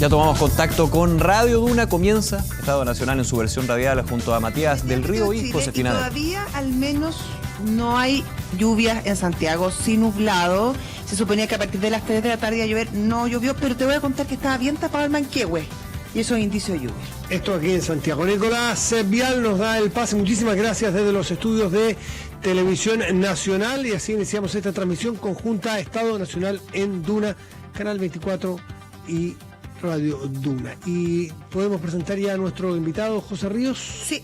Ya tomamos contacto con Radio Duna. Comienza Estado Nacional en su versión radial junto a Matías del Río y Josefina. Todavía al menos no hay lluvias en Santiago, sí nublado. Se suponía que a partir de las 3 de la tarde iba a llover, no llovió, pero te voy a contar que estaba bien tapado el Manquehue. Y eso es indicio de lluvia. Esto aquí en Santiago. Nicolás Vial nos da el pase. Muchísimas gracias desde los estudios de Televisión Nacional. Y así iniciamos esta transmisión conjunta Estado Nacional en Duna, Canal 24 y Radio Duna. Y podemos presentar ya a nuestro invitado, José Ríos. Sí.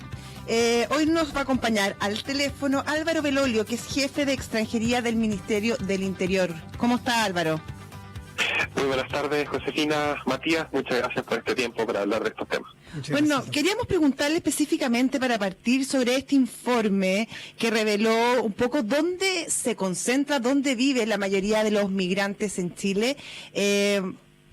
Hoy nos va a acompañar al teléfono Álvaro Belolio, que es jefe de extranjería del Ministerio del Interior. ¿Cómo está, Álvaro? Muy buenas tardes, Josefina, Matías, muchas gracias por este tiempo para hablar de estos temas. Bueno, queríamos preguntarle específicamente para partir sobre este informe que reveló un poco dónde se concentra, dónde vive la mayoría de los migrantes en Chile.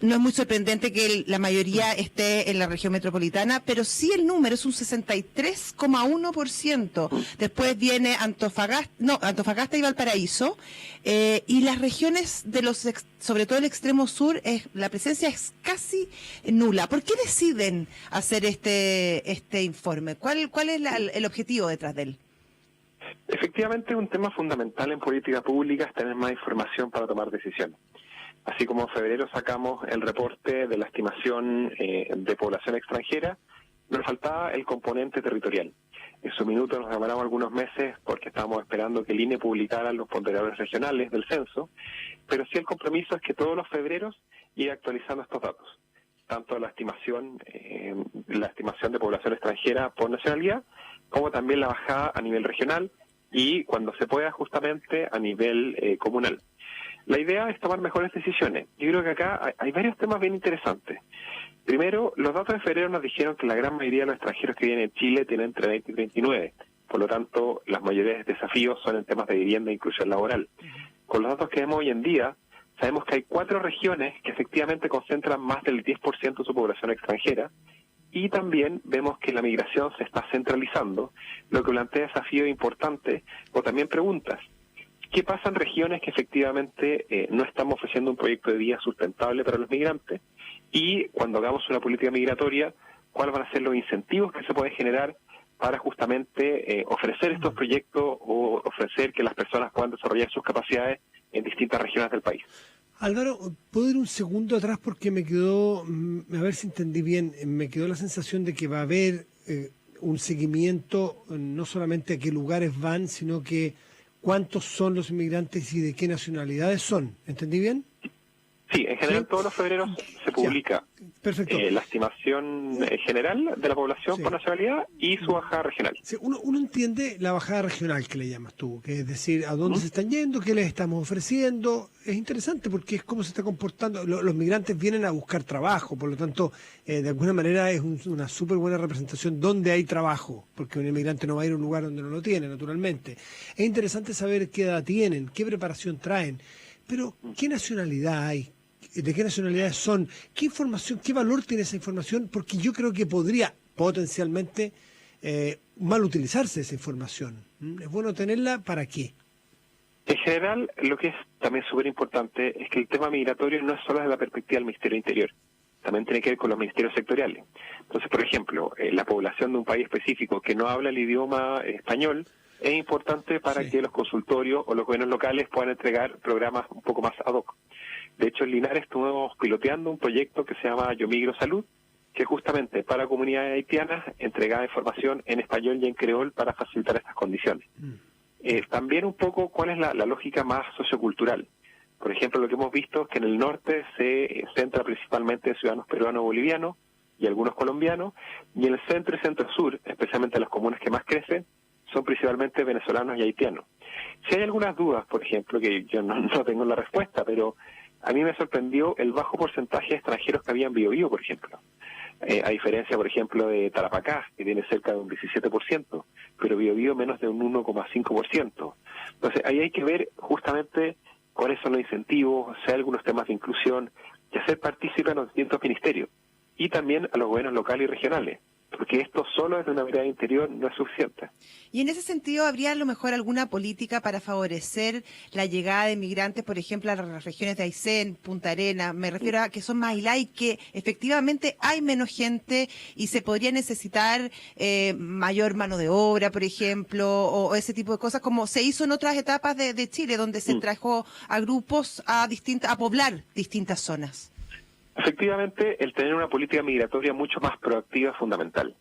No es muy sorprendente que la mayoría esté en la región metropolitana, pero sí el número es un 63,1%. Después viene Antofagasta y Valparaíso. Y las regiones de sobre todo el extremo sur, la presencia es casi nula. ¿Por qué deciden hacer este informe? ¿Cuál es el objetivo detrás de él? Efectivamente, un tema fundamental en política pública es tener más información para tomar decisiones. Así como en febrero sacamos el reporte de la estimación de población extranjera, nos faltaba el componente territorial. En su minuto nos demoramos algunos meses porque estábamos esperando que el INE publicara los ponderadores regionales del censo, pero sí el compromiso es que todos los febreros ir actualizando estos datos, tanto la estimación de población extranjera por nacionalidad, como también la bajada a nivel regional y, cuando se pueda, justamente a nivel comunal. La idea es tomar mejores decisiones. Yo creo que acá hay varios temas bien interesantes. Primero, los datos de febrero nos dijeron que la gran mayoría de los extranjeros que vienen a Chile tienen entre 20 y 39. Por lo tanto, las mayores desafíos son en temas de vivienda e inclusión laboral. Con los datos que vemos hoy en día, sabemos que hay 4 regiones que efectivamente concentran más del 10% de su población extranjera, y también vemos que la migración se está centralizando, lo que plantea desafíos importantes o también preguntas. ¿Qué pasa en regiones que efectivamente no estamos ofreciendo un proyecto de vida sustentable para los migrantes? Y cuando hagamos una política migratoria, ¿cuáles van a ser los incentivos que se pueden generar para justamente ofrecer estos proyectos o ofrecer que las personas puedan desarrollar sus capacidades en distintas regiones del país? Álvaro, ¿puedo ir un segundo atrás? Porque me quedó, a ver si entendí bien, me quedó la sensación de que va a haber un seguimiento, no solamente a qué lugares van, sino que cuántos son los inmigrantes y de qué nacionalidades son. ¿Entendí bien? Sí, en general todos los febreros se publica la estimación general de la población por nacionalidad y su bajada regional. Sí, uno entiende la bajada regional que le llamas tú, que es decir, a dónde se están yendo, qué les estamos ofreciendo. Es interesante porque es cómo se está comportando. Los migrantes vienen a buscar trabajo, por lo tanto, de alguna manera es una súper buena representación donde hay trabajo, porque un inmigrante no va a ir a un lugar donde no lo tiene, naturalmente. Es interesante saber qué edad tienen, qué preparación traen, pero qué nacionalidad hay. ¿De qué nacionalidades son? ¿Qué información, qué valor tiene esa información? Porque yo creo que podría potencialmente mal utilizarse esa información. ¿Es bueno tenerla para qué? En general, lo que es también súper importante es que el tema migratorio no es solo desde la perspectiva del Ministerio del Interior, también tiene que ver con los ministerios sectoriales. Entonces, por ejemplo, la población de un país específico que no habla el idioma español es importante para que los consultorios o los gobiernos locales puedan entregar programas un poco más ad hoc. De hecho, en Linares estuvimos piloteando un proyecto que se llama Yo Migro Salud, que justamente para comunidades haitianas entregaba información en español y en creol para facilitar estas condiciones. También un poco cuál es la lógica más sociocultural. Por ejemplo, lo que hemos visto es que en el norte se centra principalmente en ciudadanos peruanos o bolivianos y algunos colombianos, y en el centro y centro-sur, especialmente las comunas que más crecen, son principalmente venezolanos y haitianos. Si hay algunas dudas, por ejemplo, que yo no tengo la respuesta, pero a mí me sorprendió el bajo porcentaje de extranjeros que había en Biobío, por ejemplo. A diferencia, por ejemplo, de Tarapacá, que tiene cerca de un 17%, pero Biobío menos de un 1,5%. Entonces, ahí hay que ver justamente cuáles son los incentivos, si hay algunos temas de inclusión, y hacer partícipe a los distintos ministerios, y también a los gobiernos locales y regionales, porque esto solo desde una mirada interior no es suficiente. Y en ese sentido, ¿habría a lo mejor alguna política para favorecer la llegada de migrantes, por ejemplo, a las regiones de Aysén, Punta Arenas? Me refiero a que son más aisladas y que efectivamente hay menos gente y se podría necesitar mayor mano de obra, por ejemplo, o ese tipo de cosas, como se hizo en otras etapas de Chile, donde se trajo a grupos a poblar distintas zonas. Efectivamente, el tener una política migratoria mucho más proactiva es fundamental.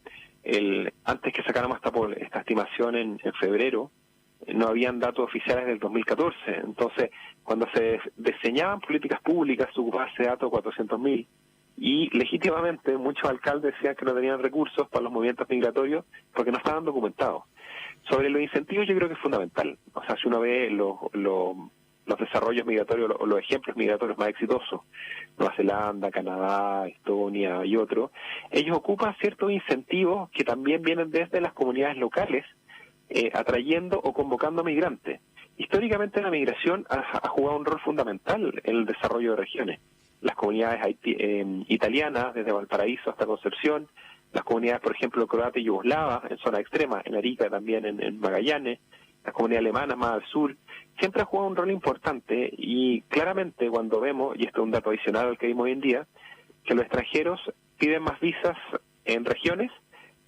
Antes que sacáramos esta estimación en febrero, no habían datos oficiales del 2014. Entonces, cuando se diseñaban políticas públicas, se ocupaba ese dato 400.000 y legítimamente muchos alcaldes decían que no tenían recursos para los movimientos migratorios porque no estaban documentados. Sobre los incentivos yo creo que es fundamental. O sea, si uno ve los desarrollos migratorios o los ejemplos migratorios más exitosos, Nueva Zelanda, Canadá, Estonia y otros, ellos ocupan ciertos incentivos que también vienen desde las comunidades locales, atrayendo o convocando migrantes. Históricamente la migración ha jugado un rol fundamental en el desarrollo de regiones. Las comunidades italianas, desde Valparaíso hasta Concepción, las comunidades, por ejemplo, croata y yugoslava, en zona extrema, en Arica, también en Magallanes, las comunidades alemanas más al sur, siempre ha jugado un rol importante y claramente cuando vemos, y esto es un dato adicional al que vimos hoy en día, que los extranjeros piden más visas en regiones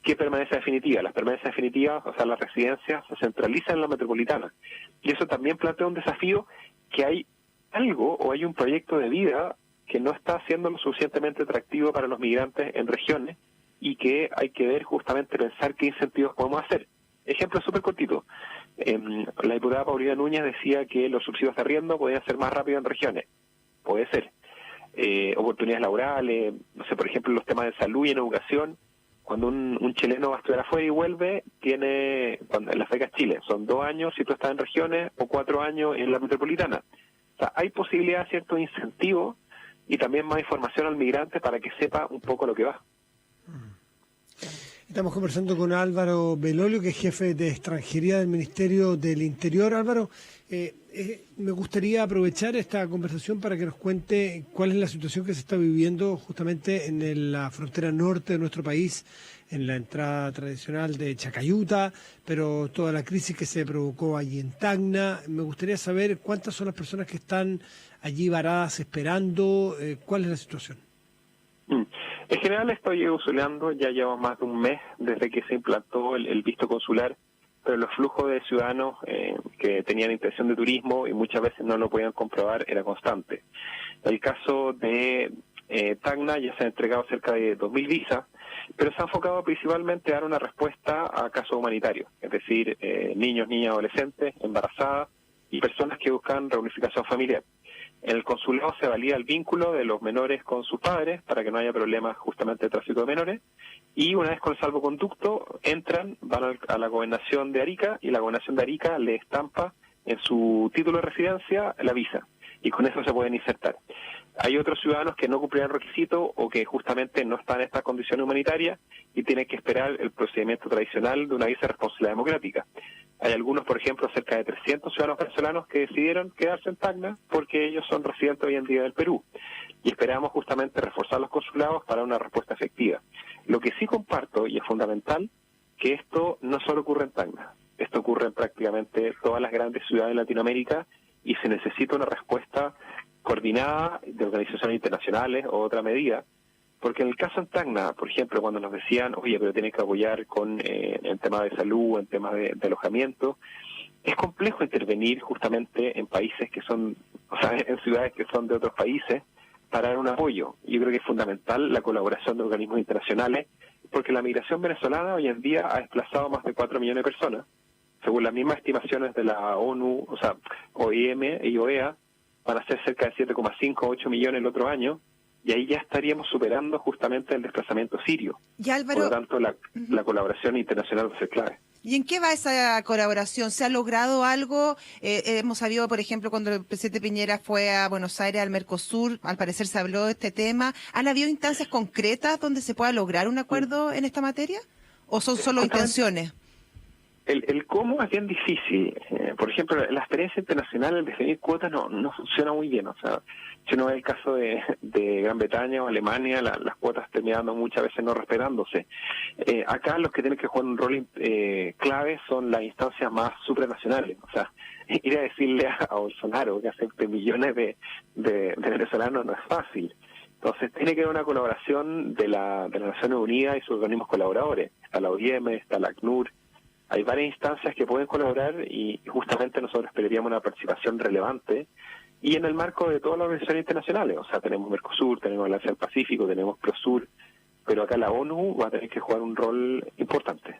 que permanencia definitiva. Las permanencias definitivas, o sea, las residencias, se centralizan en la metropolitana. Y eso también plantea un desafío que hay algo o hay un proyecto de vida que no está siendo lo suficientemente atractivo para los migrantes en regiones y que hay que ver justamente pensar qué incentivos podemos hacer. Ejemplo súper cortito. La diputada Paulina Núñez decía que los subsidios de arriendo podían ser más rápidos en regiones. Puede ser. Oportunidades laborales, no sé, por ejemplo, los temas de salud y en educación. Cuando un chileno va a estudiar afuera y vuelve, tiene las becas Chile. Son 2 años si tú estás en regiones o 4 años en la metropolitana. O sea, hay posibilidad de ciertos incentivos y también más información al migrante para que sepa un poco lo que va. Estamos conversando con Álvaro Belolio, que es jefe de extranjería del Ministerio del Interior. Álvaro, me gustaría aprovechar esta conversación para que nos cuente cuál es la situación que se está viviendo justamente en la frontera norte de nuestro país, en la entrada tradicional de Chacayuta, pero toda la crisis que se provocó allí en Tacna. Me gustaría saber cuántas son las personas que están allí varadas esperando, cuál es la situación. En general estoy usuleando, ya lleva más de un mes desde que se implantó el visto consular, pero los flujos de ciudadanos que tenían intención de turismo y muchas veces no lo podían comprobar era constante. El caso de Tacna ya se han entregado cerca de 2.000 visas, pero se ha enfocado principalmente a dar una respuesta a casos humanitarios, es decir, niños, niñas, adolescentes, embarazadas y personas que buscan reunificación familiar. En el consulado se valida el vínculo de los menores con sus padres para que no haya problemas justamente de tráfico de menores y una vez con el salvoconducto van a la gobernación de Arica y la gobernación de Arica le estampa en su título de residencia la visa y con eso se pueden insertar. Hay otros ciudadanos que no cumplirán requisitos o que justamente no están en estas condiciones humanitarias y tienen que esperar el procedimiento tradicional de una visa de responsabilidad democrática. Hay algunos, por ejemplo, cerca de 300 ciudadanos venezolanos que decidieron quedarse en Tacna porque ellos son residentes hoy en día del Perú. Y esperamos justamente reforzar los consulados para una respuesta efectiva. Lo que sí comparto, y es fundamental, que esto no solo ocurre en Tacna. Esto ocurre en prácticamente todas las grandes ciudades de Latinoamérica y se necesita una respuesta coordinada de organizaciones internacionales o otra medida. Porque en el caso en Tacna, por ejemplo, cuando nos decían, oye, pero tienes que apoyar en temas de salud, en temas de alojamiento, es complejo intervenir justamente en países que son, o sea, en ciudades que son de otros países, para dar un apoyo. Yo creo que es fundamental la colaboración de organismos internacionales, porque la migración venezolana hoy en día ha desplazado más de 4 millones de personas. Según las mismas estimaciones de la ONU, o sea, OIM y OEA, van a ser cerca de 7,5 o 8 millones el otro año, y ahí ya estaríamos superando justamente el desplazamiento sirio. Y Álvaro, por lo tanto, la colaboración internacional va a ser clave. ¿Y en qué va esa colaboración? ¿Se ha logrado algo? Hemos sabido, por ejemplo, cuando el presidente Piñera fue a Buenos Aires, al Mercosur, al parecer se habló de este tema. ¿Han habido instancias concretas donde se pueda lograr un acuerdo en esta materia? ¿O son solo intenciones? El cómo es bien difícil. Por ejemplo, la experiencia internacional, el definir cuotas no funciona muy bien. O sea, si uno ve el caso de Gran Bretaña o Alemania, las cuotas terminando muchas veces no respetándose. Acá los que tienen que jugar un rol clave son las instancias más supranacionales. O sea, ir a decirle a Bolsonaro que acepte millones de venezolanos no es fácil. Entonces tiene que haber una colaboración de las Naciones Unidas y sus organismos colaboradores. Está la OIM, está la ACNUR. Hay varias instancias que pueden colaborar y justamente nosotros esperaríamos una participación relevante y en el marco de todas las organizaciones internacionales. O sea, tenemos Mercosur, tenemos Alianza del Pacífico, tenemos Prosur, pero acá la ONU va a tener que jugar un rol importante.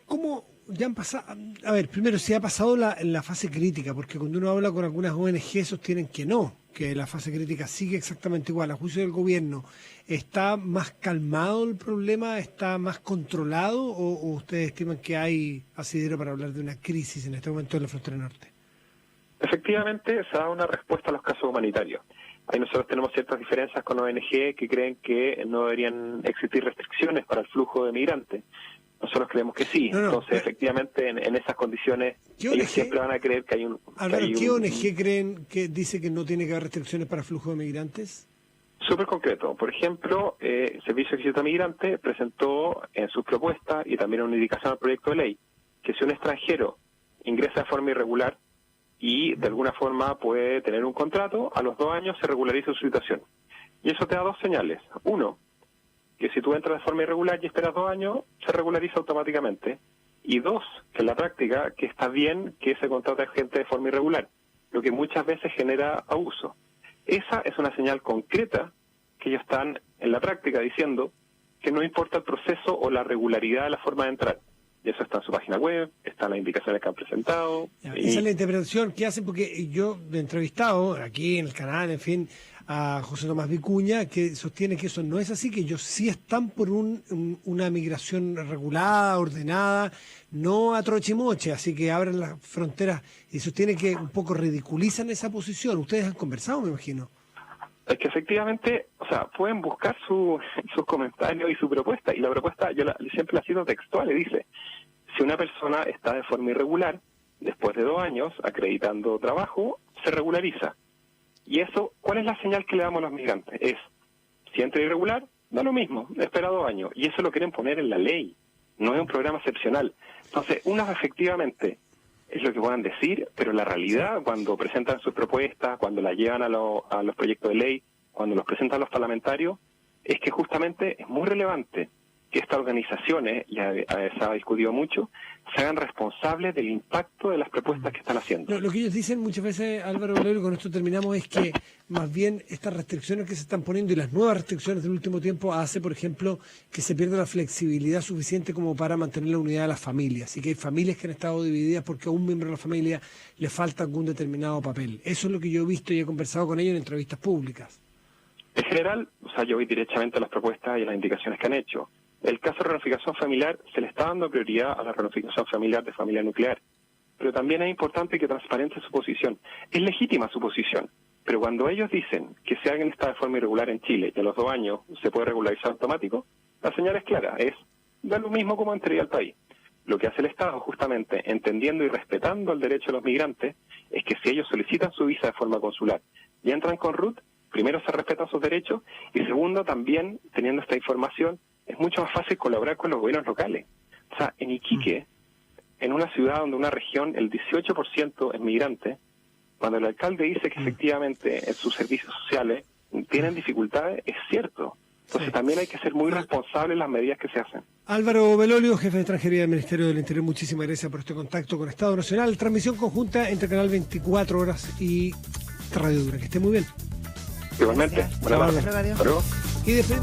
¿Cómo ya han pasado? A ver, primero, si ha pasado la fase crítica, porque cuando uno habla con algunas ONG sostienen que no, que la fase crítica sigue exactamente igual. A juicio del gobierno, ¿está más calmado el problema? ¿Está más controlado? ¿O ustedes estiman que hay asidero para hablar de una crisis en este momento en la frontera norte? Efectivamente, se da una respuesta a los casos humanitarios. Ahí nosotros tenemos ciertas diferencias con ONG que creen que no deberían existir restricciones para el flujo de migrantes. Nosotros creemos que sí. Entonces, efectivamente, en esas condiciones, ellos siempre van a creer que hay un... ¿Qué ONG creen que dice que no tiene que haber restricciones para el flujo de migrantes? Súper concreto. Por ejemplo, Servicio de Visita Migrante presentó en sus propuestas y también una indicación al proyecto de ley que si un extranjero ingresa de forma irregular y de alguna forma puede tener un contrato, a los 2 años se regulariza su situación. Y eso te da 2 señales. Uno, que si tú entras de forma irregular y esperas 2 años, se regulariza automáticamente. Y 2, que en la práctica, que está bien que se contrate a gente de forma irregular, lo que muchas veces genera abuso. Esa es una señal concreta que ellos están en la práctica diciendo que no importa el proceso o la regularidad de la forma de entrar. Y eso está en su página web, están las indicaciones que han presentado. Esa es la interpretación que hacen, porque yo he entrevistado aquí en el canal, en fin, a José Tomás Vicuña, que sostiene que eso no es así, que ellos sí están por una migración regulada, ordenada, no a trochimoche, así que abren las fronteras y sostiene que un poco ridiculizan esa posición. Ustedes han conversado, me imagino. Es que efectivamente, o sea, pueden buscar sus comentarios y su propuesta, y la propuesta yo siempre la cito textual, y dice, si una persona está de forma irregular, después de 2 años, acreditando trabajo, se regulariza. Y eso, ¿cuál es la señal que le damos a los migrantes? Es, si entra irregular, da lo mismo, espera 2 años, y eso lo quieren poner en la ley, no es un programa excepcional. Entonces, efectivamente, es lo que puedan decir, pero la realidad, cuando presentan sus propuestas, cuando las llevan a los proyectos de ley, cuando los presentan a los parlamentarios, es que justamente es muy relevante que estas organizaciones, ya se ha discutido mucho, se hagan responsables del impacto de las propuestas que están haciendo. Lo que ellos dicen muchas veces, Álvaro Bolero, y con esto terminamos, es que más bien estas restricciones que se están poniendo y las nuevas restricciones del último tiempo hace, por ejemplo, que se pierda la flexibilidad suficiente como para mantener la unidad de las familias, y que hay familias que han estado divididas porque a un miembro de la familia le falta algún determinado papel. Eso es lo que yo he visto y he conversado con ellos en entrevistas públicas. En general, o sea, yo voy directamente a las propuestas y a las indicaciones que han hecho. El caso de reunificación familiar, se le está dando prioridad a la reunificación familiar de familia nuclear, pero también es importante que transparente su posición. Es legítima su posición, pero cuando ellos dicen que si alguien está de forma irregular en Chile y a los 2 años se puede regularizar automático, la señal es clara, es da lo mismo como entraría al país. Lo que hace el Estado, justamente, entendiendo y respetando el derecho de los migrantes, es que si ellos solicitan su visa de forma consular y entran con RUT, primero se respetan sus derechos y segundo, también, teniendo esta información, es mucho más fácil colaborar con los gobiernos locales. O sea, en Iquique, en una ciudad donde una región, el 18% es migrante, cuando el alcalde dice que efectivamente en sus servicios sociales tienen dificultades, es cierto. Entonces también hay que ser muy responsables en las medidas que se hacen. Álvaro Belolio, jefe de extranjería del Ministerio del Interior, muchísimas gracias por este contacto con Estado Nacional. Transmisión conjunta entre Canal 24 Horas y Radio Dura. Que esté muy bien. Igualmente. Buenas tardes. Hasta luego. Y después...